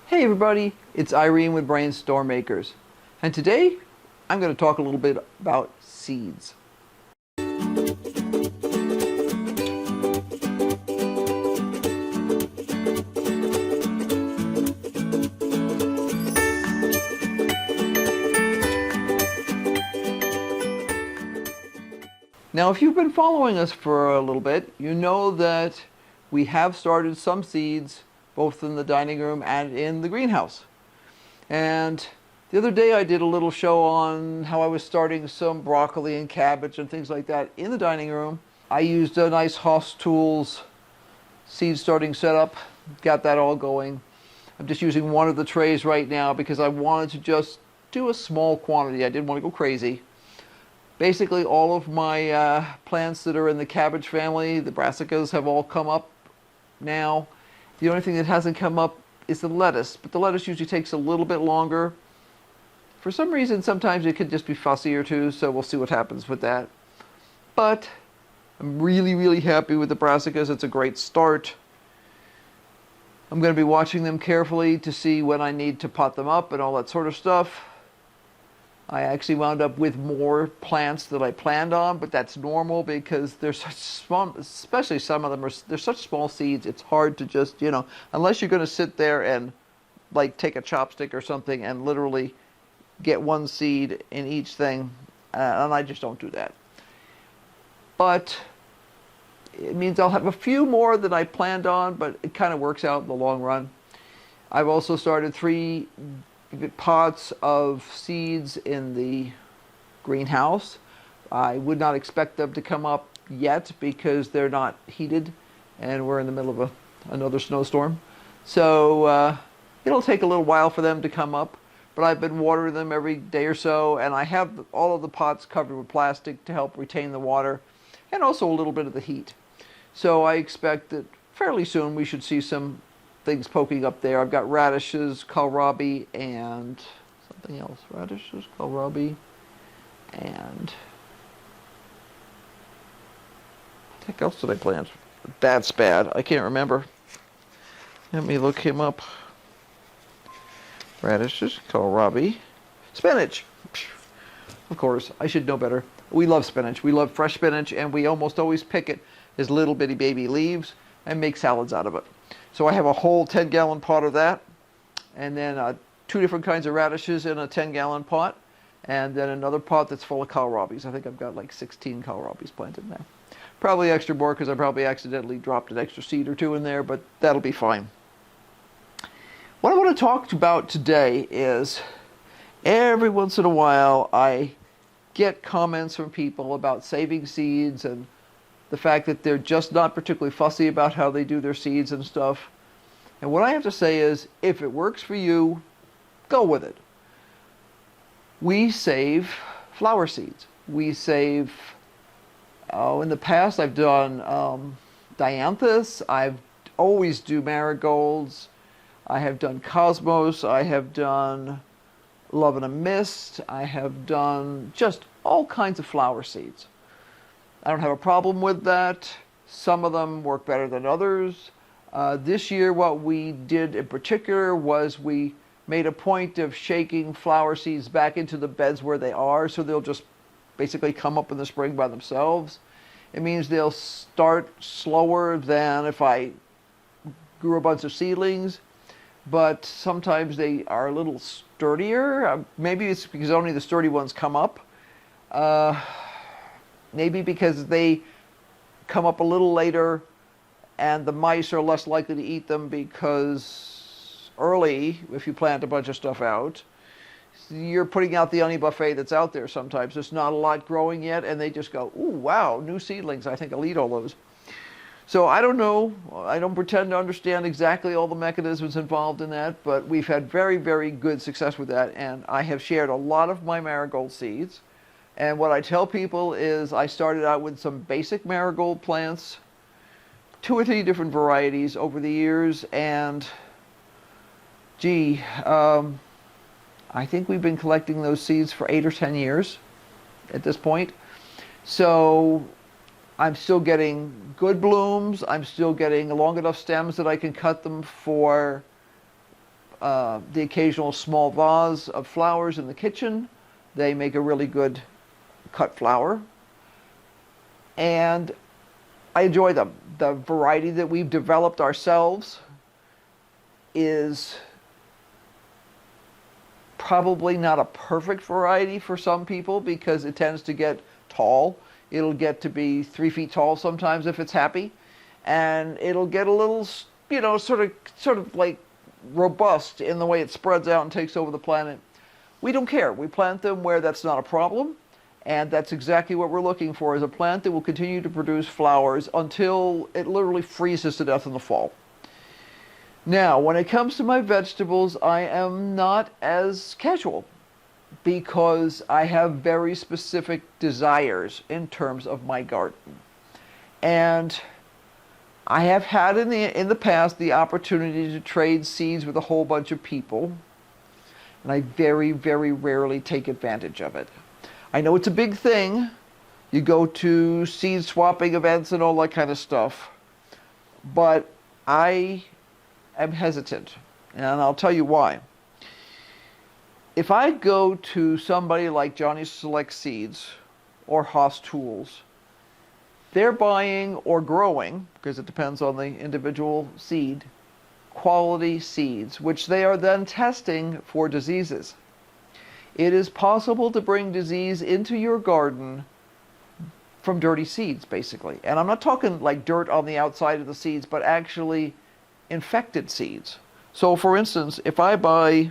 Hey everybody, it's Irene with BrainStormAcres, and today I'm going to talk a little bit about seeds. Now, if you've been following us for a little bit, you know that we have started some seeds both in the dining room and in the greenhouse. And the other day I did a little show on how I was starting some broccoli and cabbage and things like that in the dining room. I used a nice Hoss Tools seed starting setup, got that all going. I'm just using one of the trays right now because I wanted to just do a small quantity. I didn't want to go crazy. Basically all of my plants that are in the cabbage family, the brassicas, have all come up now. The only thing that hasn't come up is the lettuce, but the lettuce usually takes a little bit longer. For some reason, sometimes it could just be fussy or two, so we'll see what happens with that. But I'm really happy with the brassicas. It's a great start. I'm going to be watching them carefully to see when I need to pot them up and all that sort of stuff. I actually wound up with more plants than I planned on, but that's normal because they're such small, especially some of them they're such small seeds. It's hard to just, unless you're going to sit there and like take a chopstick or something and literally get one seed in each thing, and I just don't do that. But it means I'll have a few more than I planned on, but it kind of works out in the long run. I've also started 3 pots of seeds in the greenhouse. I would not expect them to come up yet because they're not heated and we're in the middle of another snowstorm. So it'll take a little while for them to come up, but I've been watering them every day or so, and I have all of the pots covered with plastic to help retain the water and also a little bit of the heat. So I expect that fairly soon we should see some things poking up there. I've got radishes, kohlrabi, and something else. Radishes, kohlrabi, and what the heck else did I plant? That's bad. I can't remember. Let me look him up. Radishes, kohlrabi, spinach. Of course, I should know better. We love spinach. We love fresh spinach, and we almost always pick it as little bitty baby leaves and make salads out of it. So I have a whole 10-gallon pot of that, and then 2 different kinds of radishes in a 10-gallon pot, and then another pot that's full of kohlrabis. I think I've got like 16 kohlrabis planted now. Probably extra more because I probably accidentally dropped an extra seed or 2 in there, but that'll be fine. What I want to talk about today is every once in a while I get comments from people about saving seeds and the fact that they're just not particularly fussy about how they do their seeds and stuff. And what I have to say is, if it works for you, go with it. We save flower seeds. We save, in the past I've done dianthus, I've always do marigolds, I have done cosmos, I have done lavender mist, I have done just all kinds of flower seeds. I don't have a problem with that. Some of them work better than others. This year what we did in particular was we made a point of shaking flower seeds back into the beds where they are, so they'll just basically come up in the spring by themselves. It means they'll start slower than if I grew a bunch of seedlings, but sometimes they are a little sturdier. Maybe it's because only the sturdy ones come up. Maybe because they come up a little later and the mice are less likely to eat them because early, if you plant a bunch of stuff out, you're putting out the honey buffet that's out there sometimes. There's not a lot growing yet and they just go, ooh, wow, new seedlings. I think I'll eat all those. So I don't know. I don't pretend to understand exactly all the mechanisms involved in that, but we've had very good success with that, and I have shared a lot of my marigold seeds. And what I tell people is I started out with some basic marigold plants, 2 or 3 different varieties over the years, and gee, I think we've been collecting those seeds for 8 or 10 years at this point. So I'm still getting good blooms, I'm still getting long enough stems that I can cut them for the occasional small vase of flowers in the kitchen. They make a really good cut flower. And I enjoy them. The variety that we've developed ourselves is probably not a perfect variety for some people because it tends to get tall. It'll get to be 3 feet tall sometimes if it's happy. And it'll get a little, you know, sort of like robust in the way it spreads out and takes over the planet. We don't care. We plant them where that's not a problem. And that's exactly what we're looking for, is a plant that will continue to produce flowers until it literally freezes to death in the fall. Now, when it comes to my vegetables, I am not as casual because I have very specific desires in terms of my garden. And I have had in the past the opportunity to trade seeds with a whole bunch of people, and I very, very rarely take advantage of it. I know it's a big thing. You go to seed swapping events and all that kind of stuff, but I am hesitant, and I'll tell you why. If I go to somebody like Johnny Select Seeds or Haas Tools, they're buying or growing, because it depends on the individual seed, quality seeds, which they are then testing for diseases. It is possible to bring disease into your garden from dirty seeds, basically. And I'm not talking like dirt on the outside of the seeds, but actually infected seeds. So for instance, if I buy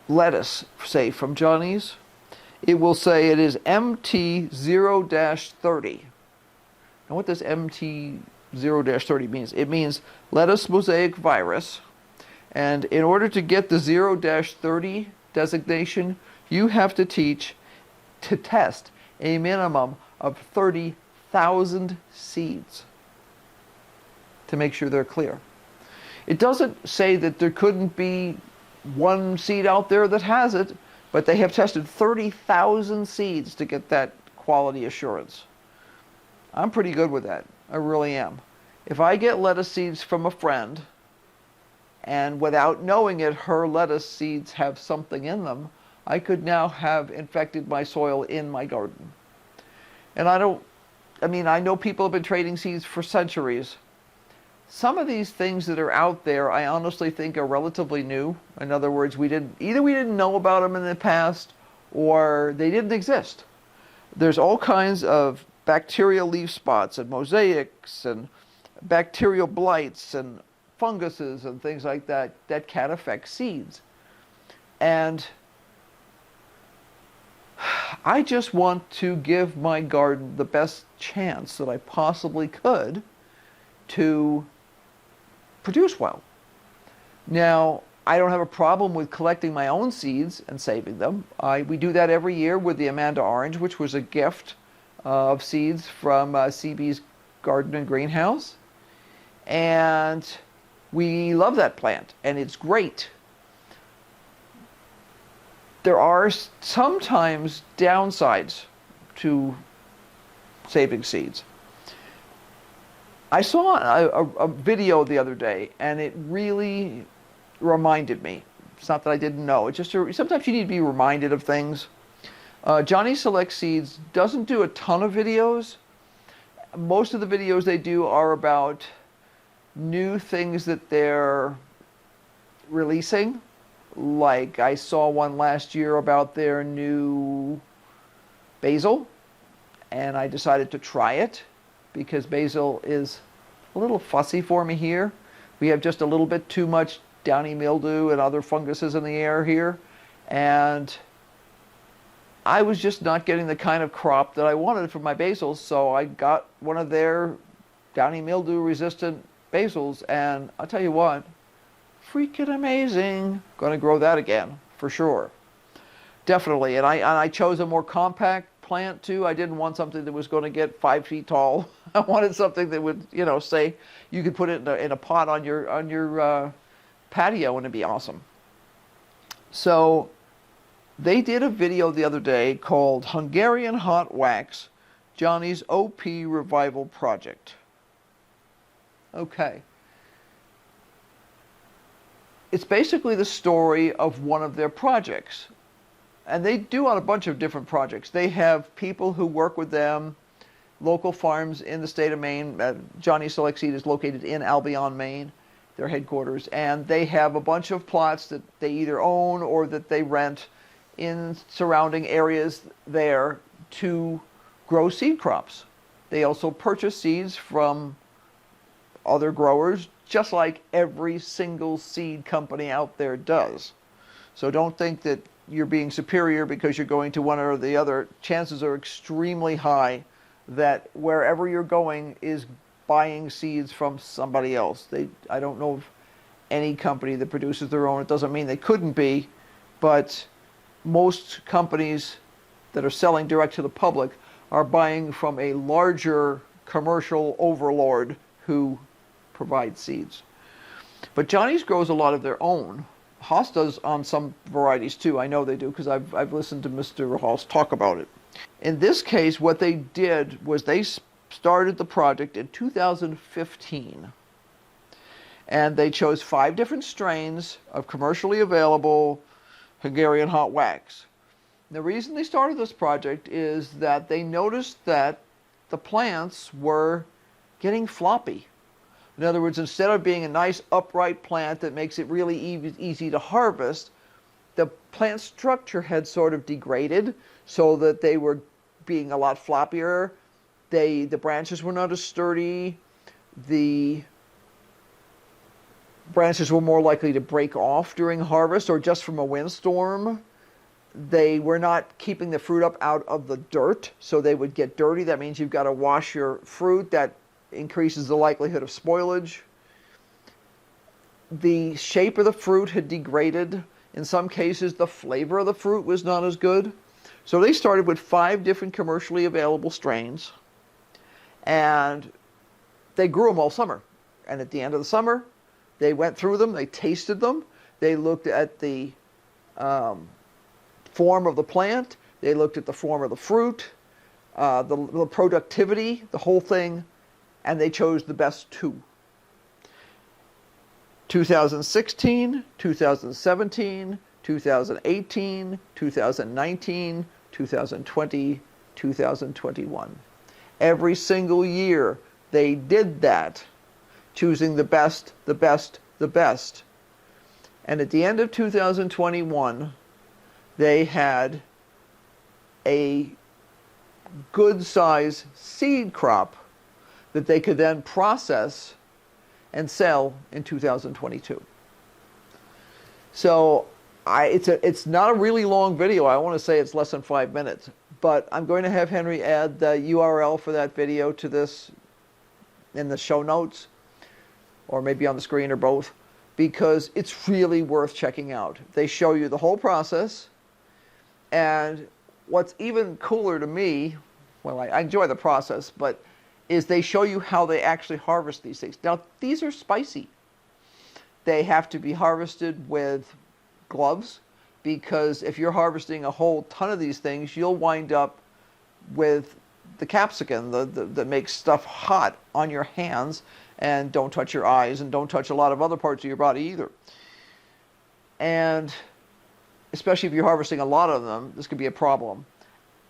lettuce, say, from Johnny's, it will say it is MT0-30. Now what does MT0-30 mean? It means lettuce mosaic virus. And in order to get the 0-30 designation, you have to test a minimum of 30,000 seeds to make sure they're clear. It doesn't say that there couldn't be one seed out there that has it, but they have tested 30,000 seeds to get that quality assurance. I'm pretty good with that. I really am. If I get lettuce seeds from a friend, and without knowing it, her lettuce seeds have something in them, I could now have infected my soil in my garden. And I know people have been trading seeds for centuries. Some of these things that are out there, I honestly think are relatively new. In other words, either we didn't know about them in the past, or they didn't exist. There's all kinds of bacterial leaf spots and mosaics and bacterial blights and funguses and things like that that can affect seeds. And I just want to give my garden the best chance that I possibly could to produce well. Now, I don't have a problem with collecting my own seeds and saving them. We do that every year with the Amanda Orange, which was a gift of seeds from CB's Garden and Greenhouse. And we love that plant, and it's great. There are sometimes downsides to saving seeds. I saw a video the other day, and it really reminded me. It's not that I didn't know. It's just sometimes you need to be reminded of things. Johnny Select Seeds doesn't do a ton of videos. Most of the videos they do are about new things that they're releasing. Like I saw one last year about their new basil, and I decided to try it because basil is a little fussy for me here. We have just a little bit too much downy mildew and other funguses in the air here, and I was just not getting the kind of crop that I wanted for my basils, so I got one of their downy mildew resistant basils, and I'll tell you what, freaking amazing. Going to grow that again for sure, definitely. And I chose a more compact plant too. I didn't want something that was going to get 5 feet tall. I wanted something that would, say you could put it in a pot on your patio, and it'd be awesome. So they did a video the other day called Hungarian Hot Wax, Johnny's OP Revival Project. Okay, it's basically the story of one of their projects. And they do on a bunch of different projects. They have people who work with them, local farms in the state of Maine. Johnny Select Seed is located in Albion, Maine, their headquarters. And they have a bunch of plots that they either own or that they rent in surrounding areas there to grow seed crops. They also purchase seeds from other growers, just like every single seed company out there does. So don't think that you're being superior because you're going to one or the other. Chances are extremely high that wherever you're going is buying seeds from somebody else. I don't know of any company that produces their own. It doesn't mean they couldn't be, but most companies that are selling direct to the public are buying from a larger commercial overlord who provides seeds. But Johnny's grows a lot of their own. Haas does on some varieties too. I know they do because I've listened to Mr. Haas talk about it. In this case, what they did was they started the project in 2015. And they chose 5 different strains of commercially available Hungarian hot wax. The reason they started this project is that they noticed that the plants were getting floppy. In other words, instead of being a nice upright plant that makes it really easy to harvest, the plant structure had sort of degraded so that they were being a lot floppier. The branches were not as sturdy. The branches were more likely to break off during harvest or just from a windstorm. They were not keeping the fruit up out of the dirt, so they would get dirty. That means you've got to wash your fruit. That increases the likelihood of spoilage. The shape of the fruit had degraded. In some cases, the flavor of the fruit was not as good. So they started with 5 different commercially available strains, and they grew them all summer. And at the end of the summer, they went through them, they tasted them, they looked at the form of the plant, they looked at the form of the fruit, the productivity, the whole thing, and they chose the best 2. 2016, 2017, 2018, 2019, 2020, 2021. Every single year they did that, choosing the best, the best, the best. And at the end of 2021, they had a good size seed crop that they could then process and sell in 2022. So it's not a really long video. I want to say it's less than 5 minutes, but I'm going to have Henry add the URL for that video to this in the show notes, or maybe on the screen, or both, because it's really worth checking out. They show you the whole process, and what's even cooler to me, well, I enjoy the process, but is they show you how they actually harvest these things. Now, these are spicy. They have to be harvested with gloves, because if you're harvesting a whole ton of these things, you'll wind up with the capsicum that makes stuff hot on your hands, and don't touch your eyes, and don't touch a lot of other parts of your body either. And especially if you're harvesting a lot of them, this could be a problem.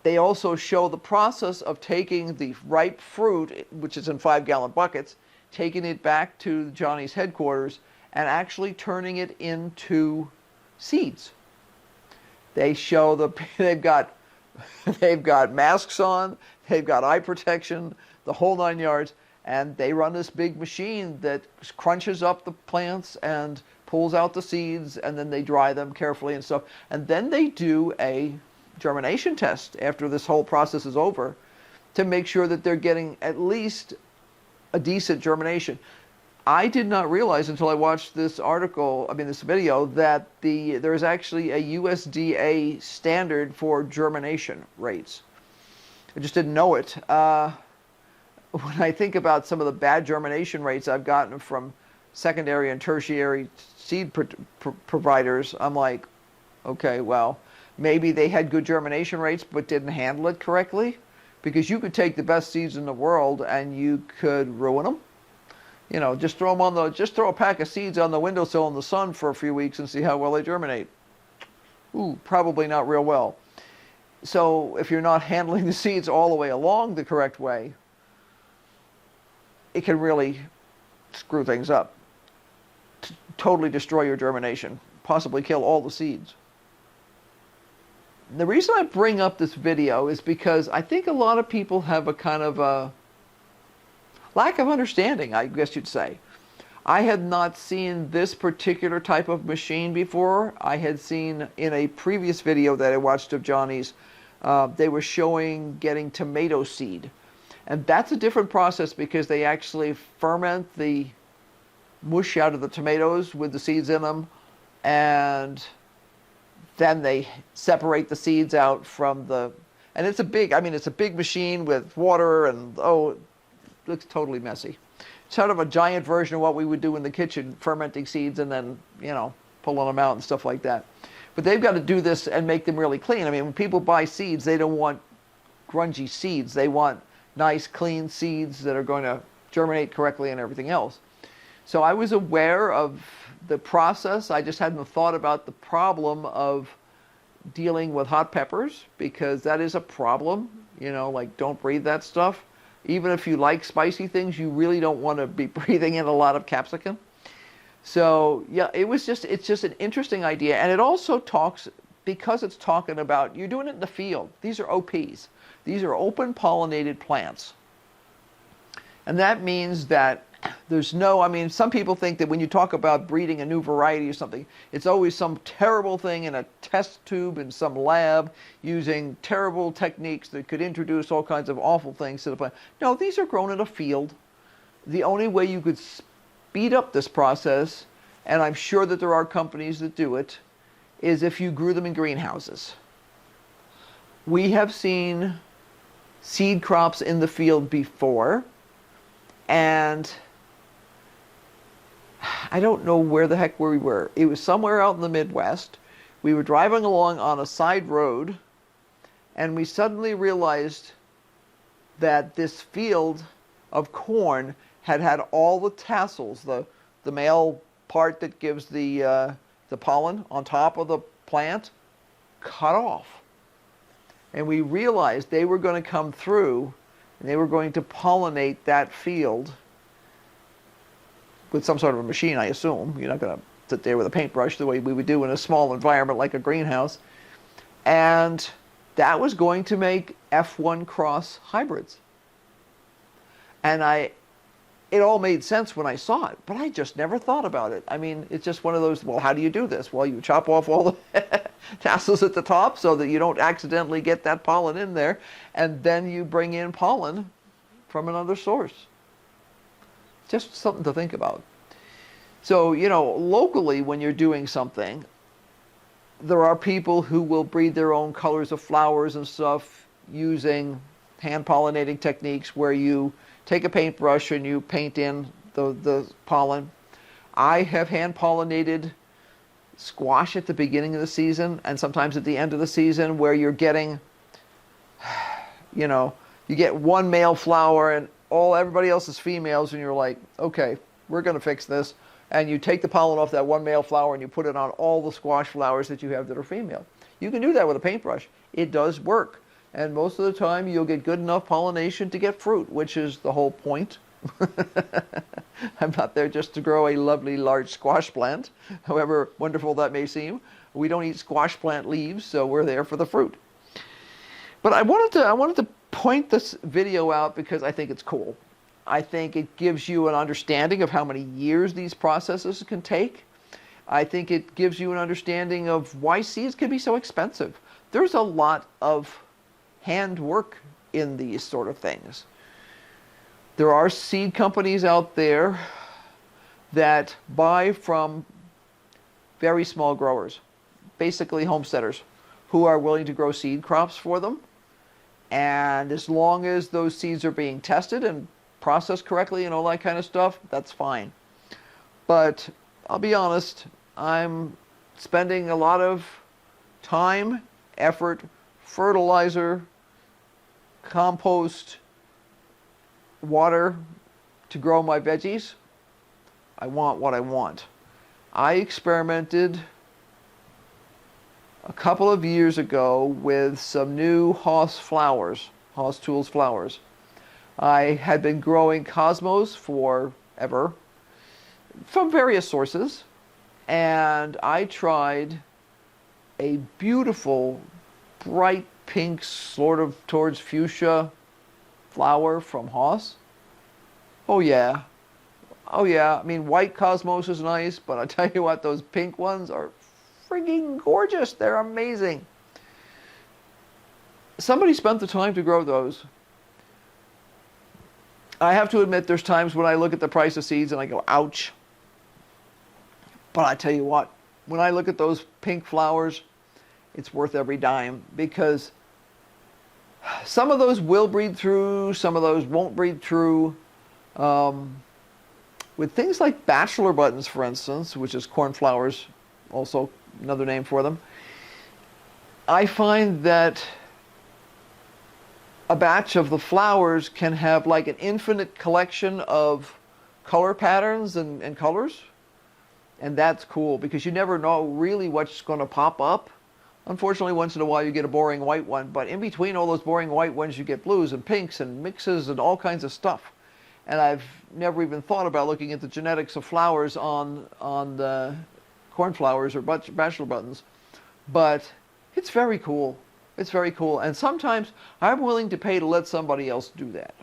They also show the process of taking the ripe fruit, which is in 5-gallon buckets, taking it back to Johnny's headquarters, and actually turning it into seeds. They show they've got masks on, they've got eye protection, the whole 9 yards, and they run this big machine that crunches up the plants and pulls out the seeds, and then they dry them carefully and stuff. And then they do a germination test after this whole process is over to make sure that they're getting at least a decent germination. I did not realize until I watched this this video, that there is actually a USDA standard for germination rates. I just didn't know it. When I think about some of the bad germination rates I've gotten from secondary and tertiary seed providers, I'm like, okay, well, maybe they had good germination rates but didn't handle it correctly, because you could take the best seeds in the world and you could ruin them. You know, just throw them on the, just throw a pack of seeds on the windowsill in the sun for a few weeks and see how well they germinate. Ooh, probably not real well. So if you're not handling the seeds all the way along the correct way, it can really screw things up. Totally destroy your germination, possibly kill all the seeds. The reason I bring up this video is because I think a lot of people have a kind of a lack of understanding, I guess you'd say. I had not seen this particular type of machine before. I had seen in a previous video that I watched of Johnny's, they were showing getting tomato seed. And that's a different process because they actually ferment the mush out of the tomatoes with the seeds in them, and then they separate the seeds out from the, and it's a big, I mean, it's a big machine with water and, oh, it looks totally messy. It's sort of a giant version of what we would do in the kitchen, fermenting seeds and then, you know, pulling them out and stuff like that. But they've got to do this and make them really clean. I mean, when people buy seeds, they don't want grungy seeds. They want nice, clean seeds that are going to germinate correctly and everything else. So I was aware of the process. I just hadn't thought about the problem of dealing with hot peppers, because that is a problem. You know, like, don't breathe that stuff. Even if you like spicy things, you really don't want to be breathing in a lot of capsicum. So yeah, it's just an interesting idea. And it also talks, because it's talking about, you're doing it in the field. These are OPs. These are open pollinated plants. And that means that there's no, I mean, some people think that when you talk about breeding a new variety or something, it's always some terrible thing in a test tube in some lab using terrible techniques that could introduce all kinds of awful things to the plant. No, these are grown in a field. The only way you could speed up this process, and I'm sure that there are companies that do it, is if you grew them in greenhouses. We have seen seed crops in the field before, and I don't know where the heck we were. It was somewhere out in the Midwest. We were driving along on a side road, and we suddenly realized that this field of corn had had all the tassels, the male part that gives the pollen on top of the plant, cut off. And we realized they were going to come through and they were going to pollinate that field with some sort of a machine, I assume. You're not going to sit there with a paintbrush the way we would do in a small environment like a greenhouse. And that was going to make F1 cross hybrids. And it all made sense when I saw it, but I just never thought about it. I mean, it's just one of those, well, how do you do this? Well, you chop off all the tassels at the top so that you don't accidentally get that pollen in there, and then you bring in pollen from another source. Just something to think about. So, you know, locally when you're doing something, there are people who will breed their own colors of flowers and stuff using hand pollinating techniques where you take a paintbrush and you paint in the pollen. I have hand pollinated squash at the beginning of the season and sometimes at the end of the season, where you're getting, you know, you get one male flower and everybody else is females, and you're like, okay, we're going to fix this. And you take the pollen off that one male flower and you put it on all the squash flowers that you have that are female. You can do that with a paintbrush. It does work. And most of the time you'll get good enough pollination to get fruit, which is the whole point. I'm not there just to grow a lovely large squash plant, however wonderful that may seem. We don't eat squash plant leaves, so we're there for the fruit. But I wanted to point this video out because I think it's cool. I think it gives you an understanding of how many years these processes can take. I think it gives you an understanding of why seeds can be so expensive. There's a lot of handwork in these sort of things. There are seed companies out there that buy from very small growers, basically homesteaders, who are willing to grow seed crops for them. And as long as those seeds are being tested and processed correctly and all that kind of stuff, that's fine. But I'll be honest, I'm spending a lot of time, effort, fertilizer, compost, water to grow my veggies I want what I want. I experimented a couple of years ago with some new Haas flowers, Haas Tools flowers. I had been growing cosmos forever from various sources, and I tried a beautiful bright pink sort of towards fuchsia flower from Haas. Oh yeah. Oh yeah, I mean white cosmos is nice, but I tell you what, those pink ones are frigging gorgeous. They're amazing. Somebody spent the time to grow those. I have to admit there's times when I look at the price of seeds and I go, ouch. But I tell you what, when I look at those pink flowers, it's worth every dime, because some of those will breed through, some of those won't breed through. With things like bachelor buttons, for instance, which is cornflowers, also another name for them, I find that a batch of the flowers can have like an infinite collection of color patterns and colors. And that's cool, because you never know really what's going to pop up. Unfortunately, once in a while you get a boring white one, but in between all those boring white ones you get blues and pinks and mixes and all kinds of stuff. And I've never even thought about looking at the genetics of flowers on the cornflowers or bachelor buttons. But it's very cool. It's very cool. And sometimes I'm willing to pay to let somebody else do that.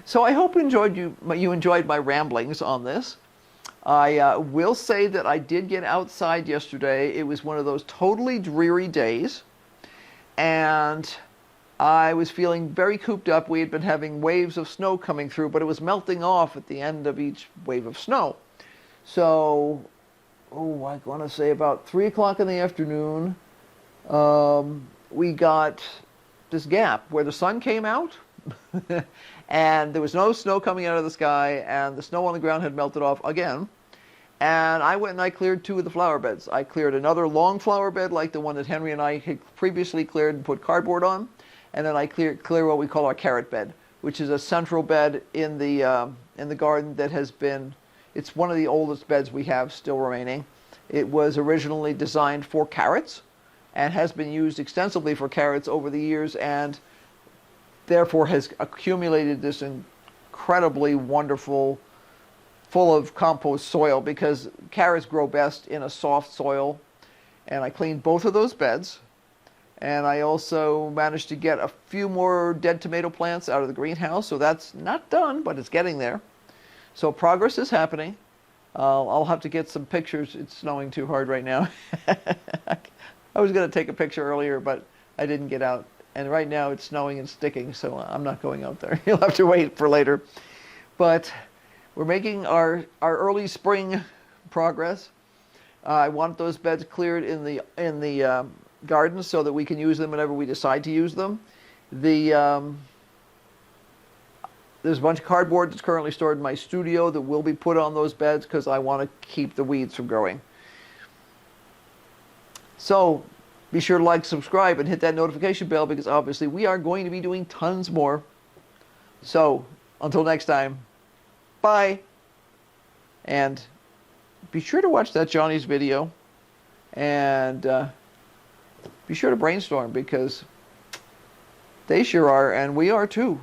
So I hope you enjoyed my ramblings on this. I will say that I did get outside yesterday. It was one of those totally dreary days. And I was feeling very cooped up. We had been having waves of snow coming through, but it was melting off at the end of each wave of snow. So, I want to say about 3 o'clock in the afternoon, we got this gap where the sun came out and there was no snow coming out of the sky, and the snow on the ground had melted off again. And I went and I cleared 2 of the flower beds. I cleared another long flower bed like the one that Henry and I had previously cleared and put cardboard on. And then I clear what we call our carrot bed, which is a central bed in the garden that has been, it's one of the oldest beds we have still remaining. It was originally designed for carrots and has been used extensively for carrots over the years, and therefore has accumulated this incredibly wonderful, full of compost soil, because carrots grow best in a soft soil. And I cleaned both of those beds. And I also managed to get a few more dead tomato plants out of the greenhouse. So that's not done, but it's getting there. So progress is happening. I'll have to get some pictures. It's snowing too hard right now. I was going to take a picture earlier, but I didn't get out. And right now it's snowing and sticking, so I'm not going out there. You'll have to wait for later. But we're making our early spring progress. I want those beds cleared in the gardens so that we can use them whenever we decide to use them. There's a bunch of cardboard that's currently stored in my studio that will be put on those beds because I want to keep the weeds from growing. So be sure to like, subscribe, and hit that notification bell, because obviously we are going to be doing tons more. So until next time, bye. And be sure to watch that Johnny's video, and be sure to brainstorm, because they sure are, and we are too.